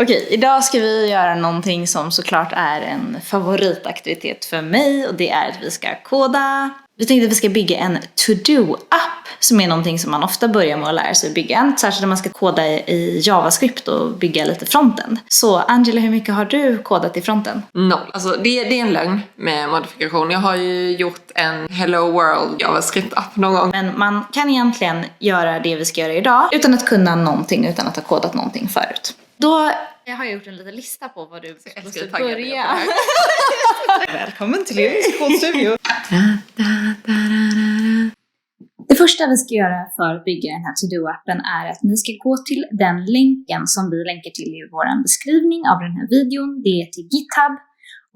Okej, idag ska vi göra någonting som såklart är en favoritaktivitet för mig. Och det är att vi ska koda. Vi tänkte att vi ska bygga en to-do-app som är någonting som man ofta börjar med att lära sig bygga. Särskilt när man ska koda i JavaScript och bygga lite frontend. Så Angela, hur mycket har du kodat i fronten? 0. Alltså det är en lögn med modifikation. Jag har ju gjort en Hello World JavaScript-app någon gång. Men man kan egentligen göra det vi ska göra idag utan att kunna någonting, utan att ha kodat någonting förut. Då jag har gjort en liten lista på vad du måste börja. Välkommen till er diskussionsstudio. Det första vi ska göra för att bygga den här to-do-appen är att ni ska gå till den länken som vi länkar till i vår beskrivning av den här videon. Det är till GitHub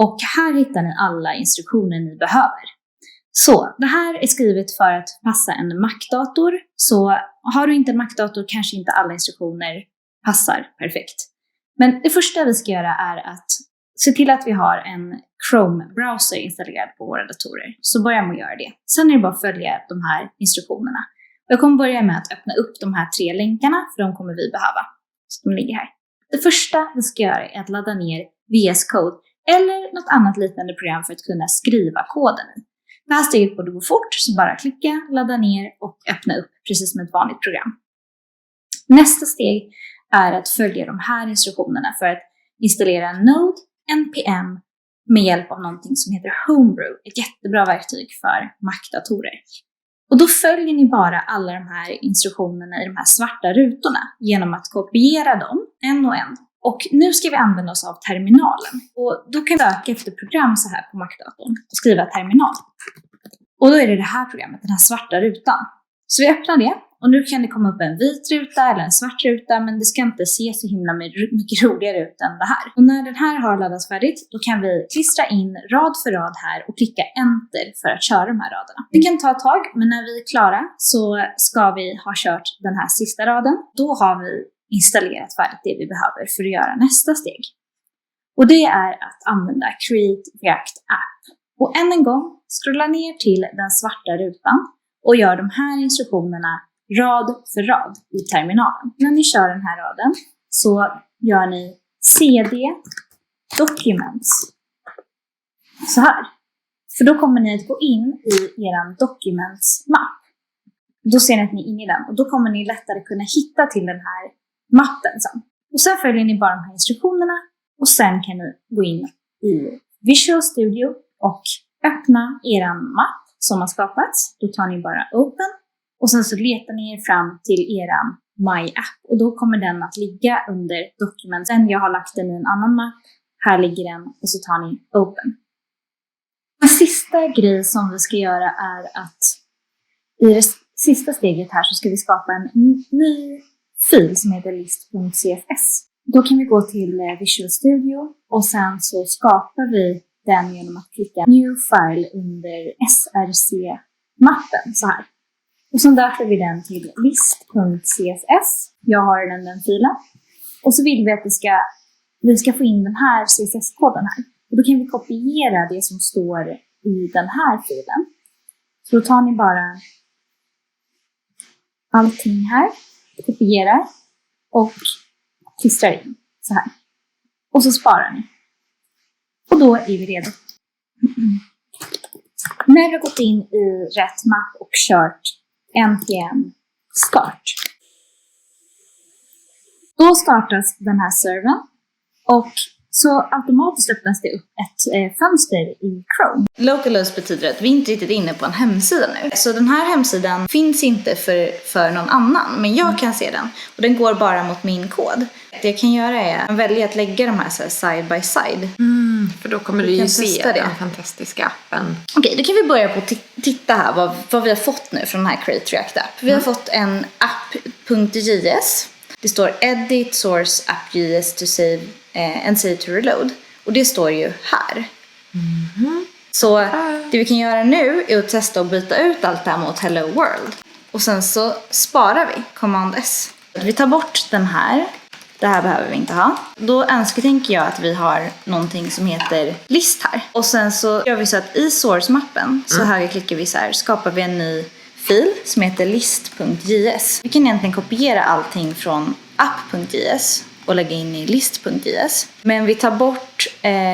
och här hittar ni alla instruktioner ni behöver. Så det här är skrivet för att passa en Mac-dator. Så har du inte en Mac-dator kanske inte alla instruktioner passar perfekt. Men det första vi ska göra är att se till att vi har en Chrome-browser installerad på våra datorer. Så börja med att göra det. Sen är det bara att följa de här instruktionerna. Jag kommer börja med att öppna upp de här 3 länkarna, för de kommer vi behöva. Så de ligger här. Det första vi ska göra är att ladda ner VS Code eller något annat liknande program för att kunna skriva koden i. Det här steget borde gå fort, så bara klicka, ladda ner och öppna upp precis som ett vanligt program. Nästa steg är att följa de här instruktionerna för att installera Node NPM med hjälp av någonting som heter Homebrew, ett jättebra verktyg för Mac-datorer. Och då följer ni bara alla de här instruktionerna i de här svarta rutorna genom att kopiera dem en och en. Och nu ska vi använda oss av terminalen. Och då kan vi söka efter program så här på Mac-datorn och skriva terminal. Och då är det det här programmet, den här svarta rutan. Så vi öppnar det. Och nu kan det komma upp en vit ruta eller en svart ruta, men det ska inte se så himla mycket roligare ut än det här. Och när den här har laddats färdigt, då kan vi klistra in rad för rad här och klicka enter för att köra de här raderna. Det kan ta ett tag, men när vi är klara så ska vi ha kört den här sista raden. Då har vi installerat färdigt det vi behöver för att göra nästa steg. Och det är att använda Create React App. Och än en gång, scrolla ner till den svarta rutan och gör de här instruktionerna rad för rad i terminalen. När ni kör den här raden så gör ni cd documents så här. För då kommer ni att gå in i er documents-mapp. Då ser ni att ni är inne i den och då kommer ni lättare kunna hitta till den här mappen sen. Och sen följer ni bara de här instruktionerna och sen kan ni gå in i Visual Studio och öppna er mapp som har skapats. Då tar ni bara Open. Och sen så letar ni er fram till eran My App. Och då kommer den att ligga under dokumenten. Jag har lagt den i en annan mapp. Här ligger den och så tar ni Open. Den sista grej som vi ska göra är att i det sista steget här så ska vi skapa en ny fil som heter list.css. Då kan vi gå till Visual Studio och sen så skapar vi den genom att klicka New File under src-mappen så här. Och sen döper vi den till list.css. Jag har den filen. Och så vill vi att vi ska få in den här CSS-koden här. Och då kan vi kopiera det som står i den här filen. Så då tar ni bara allting här, kopierar och klistrar in så här. Och så sparar ni. Och då är vi redo. När vi har gått in i rätt mapp och kört npm start. Då startas den här servern och så automatiskt öppnas det upp ett fönster i Chrome. Localhost betyder att vi inte riktigt är inne på en hemsida nu. Så den här hemsidan finns inte för någon annan, men jag kan se den. Och den går bara mot min kod. Det jag kan göra är att välja att lägga de här side by side. För då kommer du ju se den fantastiska appen. Okej, då kan vi börja på att titta här vad vi har fått nu från den här Create React App. Vi har fått en app.js. Det står edit source app.js to save and save to reload. Och det står ju här. Så det vi kan göra nu är att testa att byta ut allt det här mot Hello World. Och sen så sparar vi Command S. Vi tar bort den här. Det här behöver vi inte ha. Då tänker jag att vi har någonting som heter list här. Och sen så gör vi så att i source-mappen så högerklickar vi så här. Skapar vi en ny fil som heter list.js. Vi kan egentligen kopiera allting från app.js och lägga in i list.js. Men vi tar bort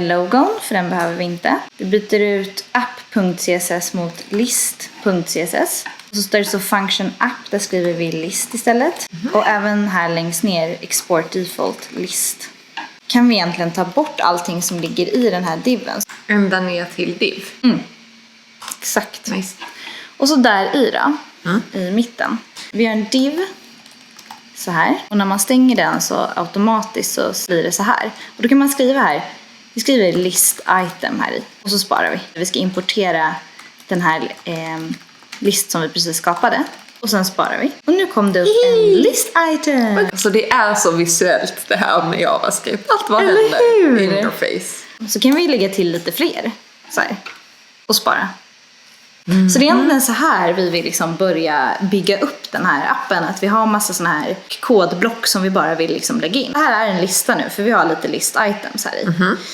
logon, för den behöver vi inte. Vi byter ut app.css mot list.css. Och så står det så function app, där skriver vi list istället. Och även här längst ner export default list. Kan vi egentligen ta bort allting som ligger i den här diven. Ända ner till div. Exakt. Nice. Och så där i då, i mitten. Vi har en div så här. Och när man stänger den så automatiskt så blir det så här. Och då kan man skriva här. Vi skriver list item här i. Och så sparar vi. Vi ska importera den här list som vi precis skapade. Och sen sparar vi. Och nu kom det upp en list item. Alltså det är så visuellt det här med JavaScript. Allt vad händer. Interface. Så kan vi lägga till lite fler. Så här. Och spara. Så det är egentligen så här vi vill liksom börja bygga upp den här appen. Att vi har massa såna här kodblock som vi bara vill liksom lägga in. Det här är en lista nu, för vi har lite list items här i.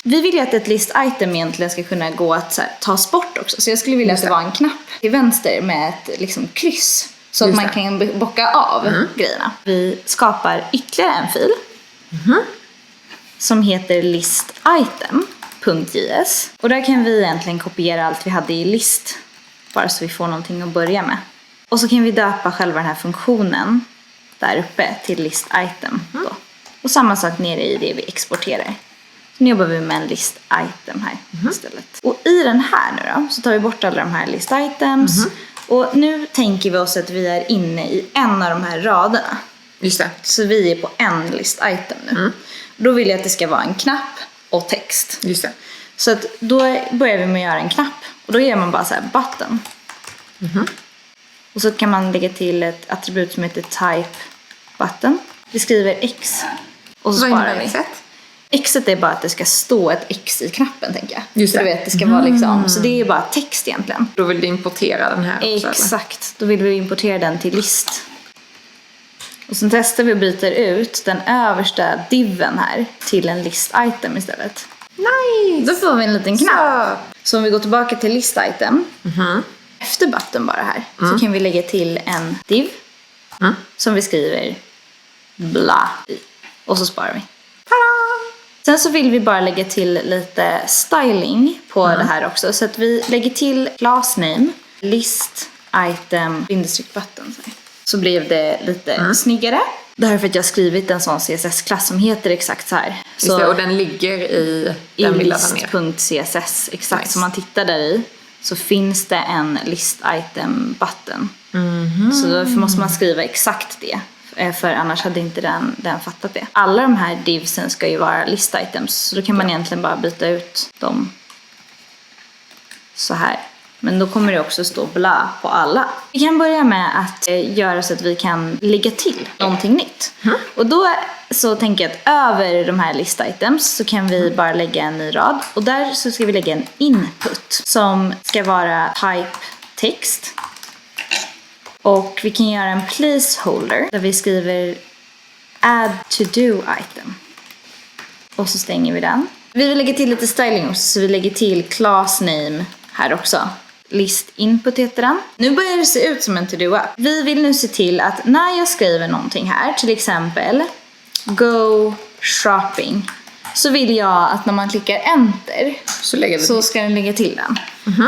Vi vill ju att ett list item egentligen ska kunna gå att så här, tas bort också. Så jag skulle vilja att det var en knapp till vänster med ett liksom kryss. Så att man kan bocka av grejerna. Vi skapar ytterligare en fil. Som heter listitem.js. Och där kan vi egentligen kopiera allt vi hade i list. Bara så vi får någonting att börja med. Och så kan vi döpa själva den här funktionen där uppe till list item. Då. Och samma sak nere i det vi exporterar. Så nu jobbar vi med en list item här istället. Och i den här nu då, så tar vi bort alla de här list items. Och nu tänker vi oss att vi är inne i en av de här raderna. Just det. Så vi är på en list item nu. Då vill jag att det ska vara en knapp och text. Just det. Så att då börjar vi med att göra en knapp. Och då gör man bara så här button. Och så kan man lägga till ett attribut som heter type button. Vi skriver x. Och så sparar vi. Xet är bara att det ska stå ett x i knappen, tänker jag. Just det. Så du vet, det ska vara liksom. Så det är bara text egentligen. Då vill du importera den här också, exakt. Då vill vi importera den till list. Och sen testar vi och byter ut den översta diven här till en list item istället. Nice! Då får vi en liten knapp. Så om vi går tillbaka till list item. Efter button bara här. Så kan vi lägga till en div. Som vi skriver bla i. Och så sparar vi. Sen så vill vi bara lägga till lite styling på det här också. Så att vi lägger till class name, list item, button. Så blev det lite snyggare. Det här är för att jag har skrivit en sån CSS-klass som heter exakt så här. Just det, och den ligger i den list.css. Exakt, nice. Som man tittar där i så finns det en list item button. Så därför måste man skriva exakt det. För annars hade inte den fattat det. Alla de här divsen ska ju vara list items. Så då kan man egentligen bara byta ut dem så här. Men då kommer det också stå bla på alla. Vi kan börja med att göra så att vi kan lägga till någonting nytt. Och då så tänker jag att över de här list items så kan vi bara lägga en ny rad. Och där så ska vi lägga en input som ska vara type text. Och vi kan göra en placeholder där vi skriver add to do item. Och så stänger vi den. Vi vill lägga till lite styling också, så vi lägger till class name här också. List input heter den. Nu börjar det se ut som en to-do-app. Vi vill nu se till att när jag skriver någonting här, till exempel go shopping, så vill jag att när man klickar enter så ska den lägga till den.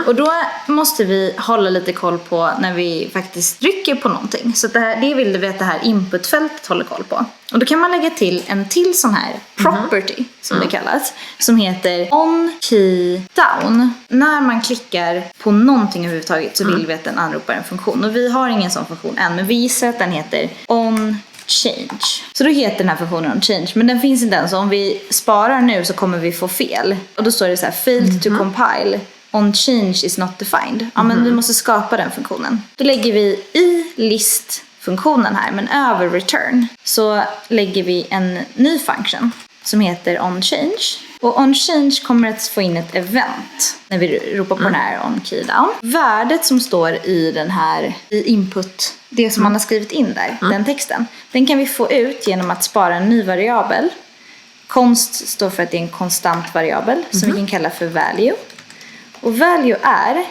Och då måste vi hålla lite koll på när vi faktiskt trycker på någonting. Så det vill vi att det här inputfältet håller koll på. Och då kan man lägga till en till sån här property som det kallas. Som heter on key down. När man klickar på någonting överhuvudtaget så vill vi att den anropar en funktion. Och vi har ingen sån funktion än, men vi gissar att den heter on change. Så då heter den här funktionen on change, men den finns inte än. Så om vi sparar nu så kommer vi få fel. Och då står det så här failed to compile. On change is not defined. Ja, men vi måste skapa den funktionen. Då lägger vi i list-funktionen här, men över return så lägger vi en ny funktion som heter on change. Och on change kommer att få in ett event när vi ropar på den här on key down. Värdet som står i den här i input, det som man har skrivit in där, den texten, den kan vi få ut genom att spara en ny variabel. Const står för att det är en konstant variabel som vi kan kalla för value. Och value är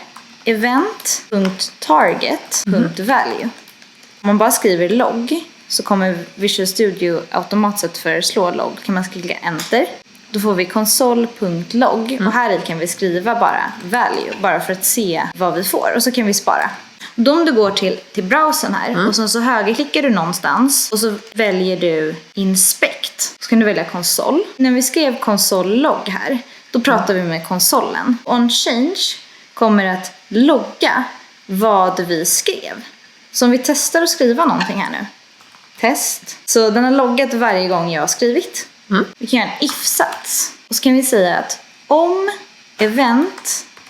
event.target.value. Om man bara skriver log så kommer Visual Studio automatiskt föreslå logg. Kan man klicka enter. Då får vi console.log och här i kan vi skriva bara value, bara för att se vad vi får. Och så kan vi spara. Då om du går till browsern här och så högerklickar du någonstans och så väljer du inspect. Så kan du välja konsol. När vi skrev console.log här, då pratar vi med konsolen. OnChange kommer att logga vad vi skrev. Så om vi testar att skriva någonting här nu. Test. Så den har loggat varje gång jag har skrivit. Vi kan göra en if-sats. Och så kan vi säga att om event.key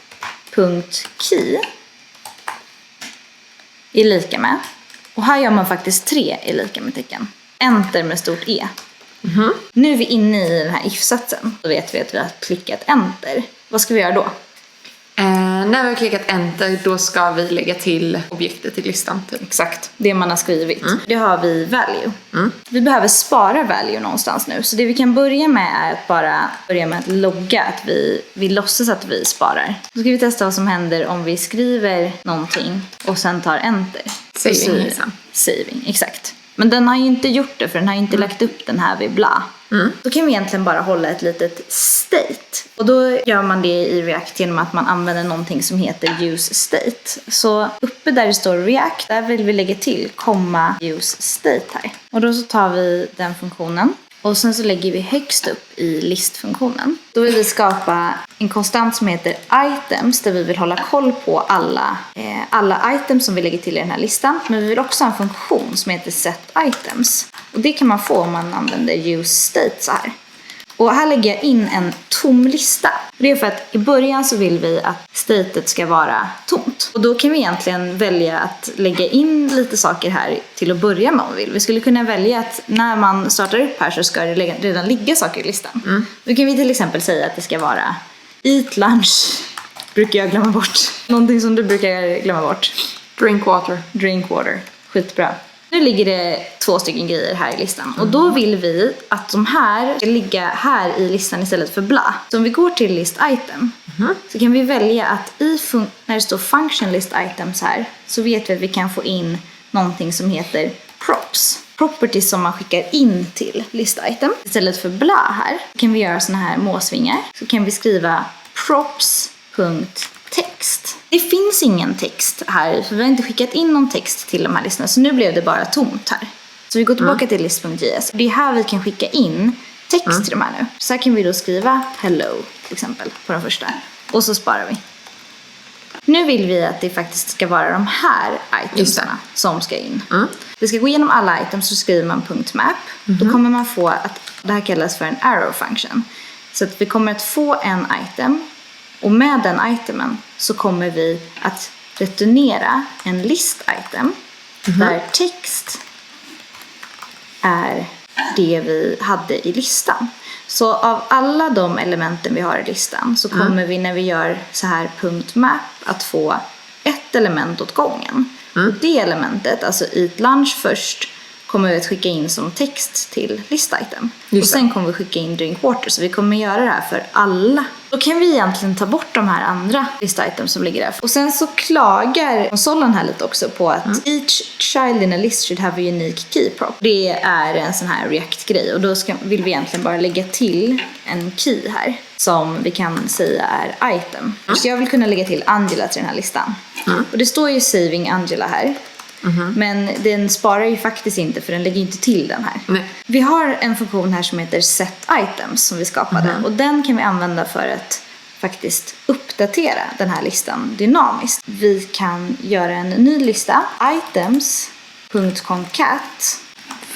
är lika med. Och här gör man faktiskt 3 är lika med tecken. Enter med stort E. Nu är vi inne i den här if-satsen. Då vet vi att vi har klickat enter. Vad ska vi göra då? När vi har klickat enter, då ska vi lägga till objektet i listan. Typ. Exakt, det man har skrivit. Det har vi value. Vi behöver spara value någonstans nu. Så det vi kan börja med är att bara börja med att logga. Att vi låtsas att vi sparar. Då ska vi testa vad som händer om vi skriver någonting och sen tar enter. Saving. Saving, exakt. Men den har ju inte gjort det, för den har inte lagt upp den här vid bla. Då kan vi egentligen bara hålla ett litet state. Och då gör man det i React genom att man använder någonting som heter use state. Så uppe där det står React, där vill vi lägga till use state här. Och då så tar vi den funktionen. Och sen så lägger vi högst upp i listfunktionen. Då vill vi skapa en konstant som heter items, där vi vill hålla koll på alla items som vi lägger till i den här listan. Men vi vill också ha en funktion som heter set items. Och det kan man få om man använder use state så här. Och här lägger jag in en tom lista. Det är för att i början så vill vi att statet ska vara tomt. Och då kan vi egentligen välja att lägga in lite saker här till att börja med om vi vill. Vi skulle kunna välja att när man startar upp här så ska det redan ligga saker i listan. Då kan vi till exempel säga att det ska vara eat lunch. Brukar jag glömma bort. Någonting som du brukar glömma bort. Drink water. Skitbra. Nu ligger det 2 stycken grejer här i listan. Och då vill vi att de här ska ligga här i listan istället för bla. Så om vi går till list item så kan vi välja att när det står function list items här, så vet vi att vi kan få in någonting som heter props. Properties som man skickar in till list item. Istället för bla här kan vi göra såna här måsvingar. Så kan vi skriva props.text. Det finns ingen text här, för vi har inte skickat in någon text till de här listorna. Så nu blev det bara tomt här. Så vi går tillbaka till list.js. Det är här vi kan skicka in text till de här nu. Så här kan vi då skriva hello till exempel på den första. Och så sparar vi. Nu vill vi att det faktiskt ska vara de här itemsarna som ska in. Vi ska gå igenom alla items, så skriver man .map. Då kommer man få att det här kallas för en arrow function. Så att vi kommer att få en item. Och med den itemen så kommer vi att returnera en list item där text är det vi hade i listan. Så av alla de elementen vi har i listan så kommer vi när vi gör så här .map att få ett element åt gången. Och det elementet, alltså eat lunch först, kommer vi att skicka in som text till list item. Och sen kommer vi skicka in drink water. Så vi kommer göra det här för alla. Då kan vi egentligen ta bort de här andra list items som ligger där. Och sen så klagar konsolen här lite också på att each child in a list should have a unique key prop. Det är en sån här React-grej. Och då vill vi egentligen bara lägga till en key här som vi kan säga är item. Så jag vill kunna lägga till Angela till den här listan. Och det står ju saving Angela här. Men den sparar ju faktiskt inte, för den lägger inte till den här. Vi har en funktion här som heter set items som vi skapade. Och den kan vi använda för att faktiskt uppdatera den här listan dynamiskt. Vi kan göra en ny lista. Items.concat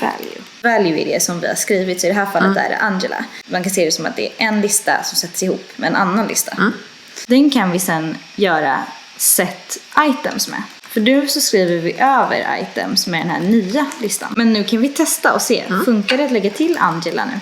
value. Value är det som vi har skrivit. Så i det här fallet är det Angela. Man kan se det som att det är en lista som sätts ihop med en annan lista. Den kan vi sen göra set items med. För nu så skriver vi över items med den här nya listan. Men nu kan vi testa och se. Funkar det att lägga till Angela nu?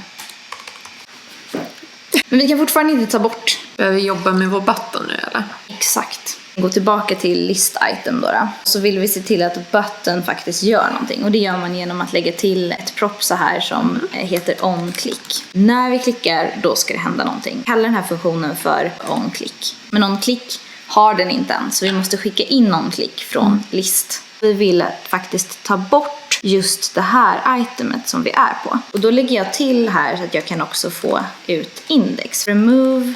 Men vi kan fortfarande inte ta bort. Behöver vi jobba med vår button nu eller? Exakt. Gå tillbaka till list item då. Så vill vi se till att button faktiskt gör någonting. Och det gör man genom att lägga till ett prop så här som heter onClick. När vi klickar, då ska det hända någonting. Kallar den här funktionen för onClick. Men onClick har den inte än, så vi måste skicka in onClick från list. Vi vill faktiskt ta bort bort just det här itemet som vi är på. Och då lägger jag till här så att jag kan också få ut index. Remove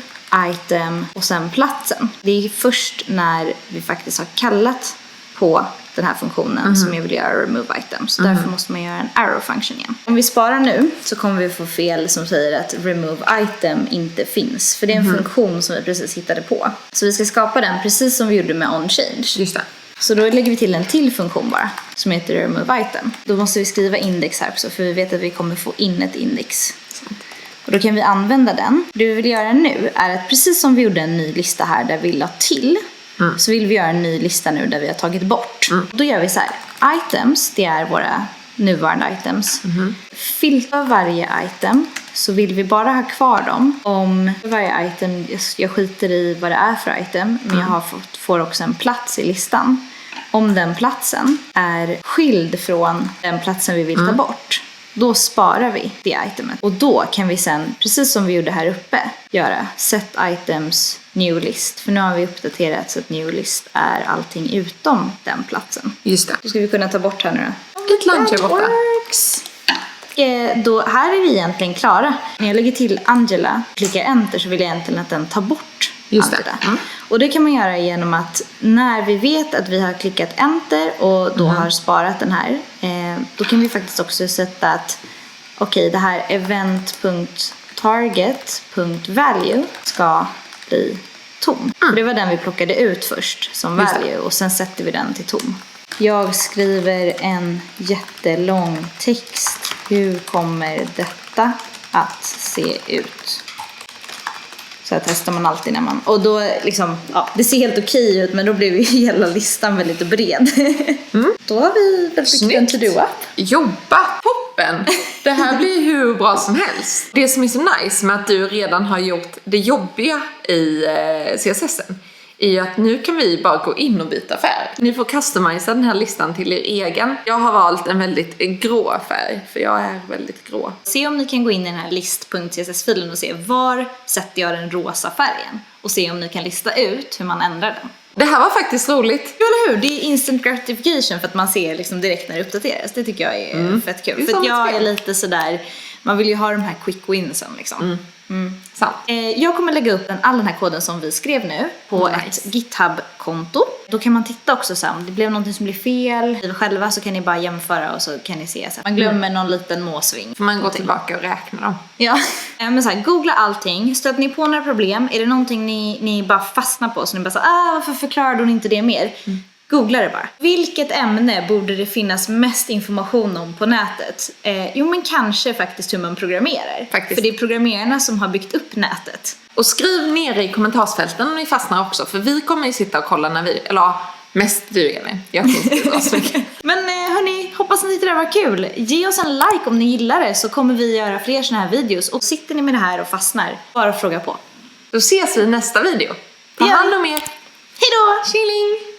item och sen platsen. Det är först när vi faktiskt har kallat på den här funktionen som jag vill göra remove item. Så därför måste man göra en arrow function igen. Om vi sparar nu så kommer vi få fel som säger att remove item inte finns. För det är en funktion som vi precis hittade på. Så vi ska skapa den precis som vi gjorde med onChange. Just det. Så då lägger vi till en till funktion bara som heter remove item. Då måste vi skriva index här också för vi vet att vi kommer få in ett index. Och då kan vi använda den. Det vi vill göra nu är att precis som vi gjorde en ny lista här där vi la till så vill vi göra en ny lista nu där vi har tagit bort. Då gör vi så här. Items, det är våra nuvarande items. Filtra varje item så vill vi bara ha kvar dem. Om varje item, jag skiter i vad det är för item, men jag får också en plats i listan. Om den platsen är skild från den platsen vi vill ta bort, då sparar vi det itemet. Och då kan vi sen, precis som vi gjorde här uppe, göra set items new list. För nu har vi uppdaterat så att new list är allting utom den platsen. Just det. Då ska vi kunna ta bort här nu då. Ett lunch är borta. Då, här är vi egentligen klara. När jag lägger till Angela och klickar enter så vill jag egentligen att den tar bort Angela. Och det kan man göra genom att när vi vet att vi har klickat enter och då har sparat den här, då kan vi faktiskt också sätta att okej, det här event.target.value ska bli tom. För det var den vi plockade ut först som value och sen sätter vi den till tom. Jag skriver en jättelång text. Hur kommer detta att se ut? Så här testar man alltid när man... Och då liksom, ja, det ser helt okej ut men då blir ju hela listan väldigt bred. Då har vi väl byggt en to-do-app. Jobba! Toppen! Det här blir hur bra som helst. Det som är så nice med att du redan har gjort det jobbiga i CSSen är ju att nu kan vi bara gå in och byta färg. Ni får customisa den här listan till er egen. Jag har valt en väldigt grå färg, för jag är väldigt grå. Se om ni kan gå in i den här list.css-filen och se var sätter jag den rosa färgen. Och se om ni kan lista ut hur man ändrar den. Det här var faktiskt roligt. Ja, eller hur? Det är instant gratification för att man ser liksom direkt när det uppdateras. Det tycker jag är fett kul. För att jag är lite sådär, man vill ju ha de här quick winsen liksom. Sant. Jag kommer lägga upp all den här koden som vi skrev nu på ett GitHub-konto. Då kan man titta också så här, om det blev någonting som blir fel själva så kan ni bara jämföra och så kan ni se så här, man glömmer någon liten måsving. Får man gå tillbaka och räkna dem. Ja, men så här, googla allting. Stöter ni på några problem, är det någonting ni bara fastnar på så ni bara så varför förklarar hon inte det mer? Googla det bara. Vilket ämne borde det finnas mest information om på nätet? Jo, men kanske faktiskt hur man programmerar. Faktiskt. För det är programmerarna som har byggt upp nätet. Och skriv ner i kommentarsfälten om ni fastnar också. För vi kommer ju sitta och kolla när vi... Eller mest du, Elin. Jag kan inte dra så mycket. Men hörni, hoppas ni tyckte det var kul. Ge oss en like om ni gillar det så kommer vi göra fler såna här videos. Och sitter ni med det här och fastnar, bara fråga på. Då ses vi i nästa video. Ta hand om er. Hej då! Chilling!